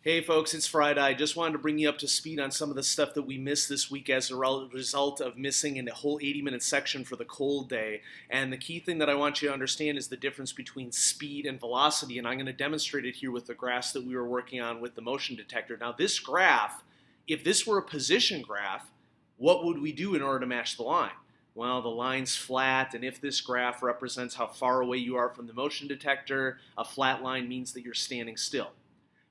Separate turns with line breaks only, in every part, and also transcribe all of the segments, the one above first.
Hey folks, it's Friday. I just wanted to bring you up to speed on some of the stuff that we missed this week as a result of missing in a whole 80-minute section for the cold day. And the key thing that I want you to understand is the difference between speed and velocity, and I'm going to demonstrate it here with the graphs that we were working on with the motion detector. Now this graph, if this were a position graph, what would we do in order to match the line? Well, the line's flat, and if this graph represents how far away you are from the motion detector, a flat line means that you're standing still.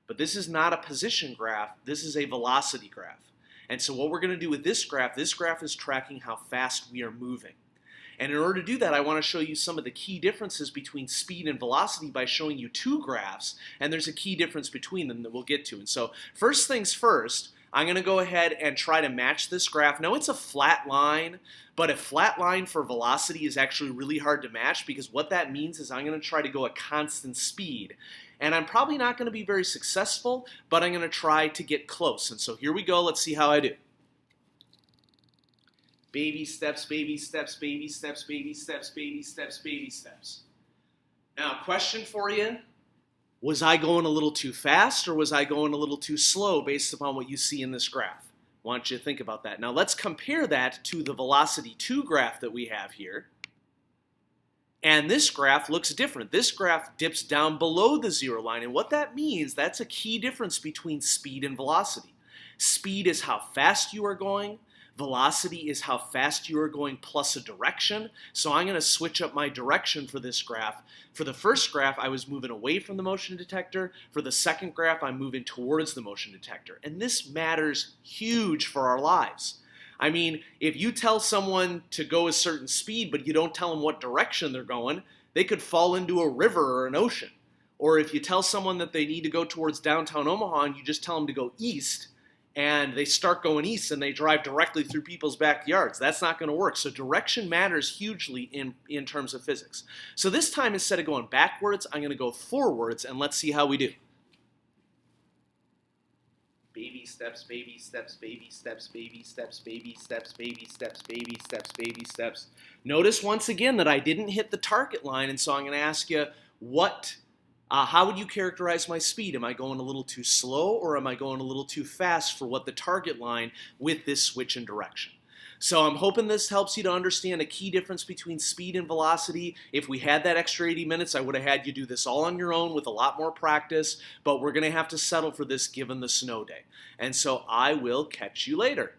But this is not a position graph, this is a velocity graph. And so what we're going to do with this graph is tracking how fast we are moving. And in order to do that, I want to show you some of the key differences between speed and velocity by showing you two graphs, and there's a key difference between them that we'll get to. And so first things first, I'm going to go ahead and try to match this graph. Now it's a flat line, but a flat line for velocity is actually really hard to match because what that means is I'm going to try to go at constant speed. And I'm probably not going to be very successful, but I'm going to try to get close. And so here we go. Let's see how I do. Baby steps, baby steps, baby steps, baby steps, baby steps, baby steps. Now, question for you. Was I going a little too fast or was I going a little too slow based upon what you see in this graph? I want you to think about that. Now let's compare that to the velocity 2 graph that we have here. And this graph looks different. This graph dips down below the zero line, and what that means, that's a key difference between speed and velocity. Speed is how fast you are going. Velocity is how fast you are going plus a direction. So I'm going to switch up my direction for this graph. For the first graph, I was moving away from the motion detector. For the second graph, I'm moving towards the motion detector. And this matters huge for our lives. I mean, if you tell someone to go a certain speed, but you don't tell them what direction they're going, they could fall into a river or an ocean. Or if you tell someone that they need to go towards downtown Omaha and you just tell them to go east, and they start going east and they drive directly through people's backyards, that's not going to work. So direction matters hugely in terms of physics. So this time, instead of going backwards, I'm going to go forwards, and let's see how we do. Baby steps, baby steps, baby steps, baby steps, baby steps, baby steps, baby steps, baby steps. Notice once again that I didn't hit the target line, and so I'm going to ask you, how would you characterize my speed? Am I going a little too slow or am I going a little too fast for what the target line with this switch in direction? So I'm hoping this helps you to understand a key difference between speed and velocity. If we had that extra 80 minutes, I would have had you do this all on your own with a lot more practice, but we're going to have to settle for this given the snow day. And so I will catch you later.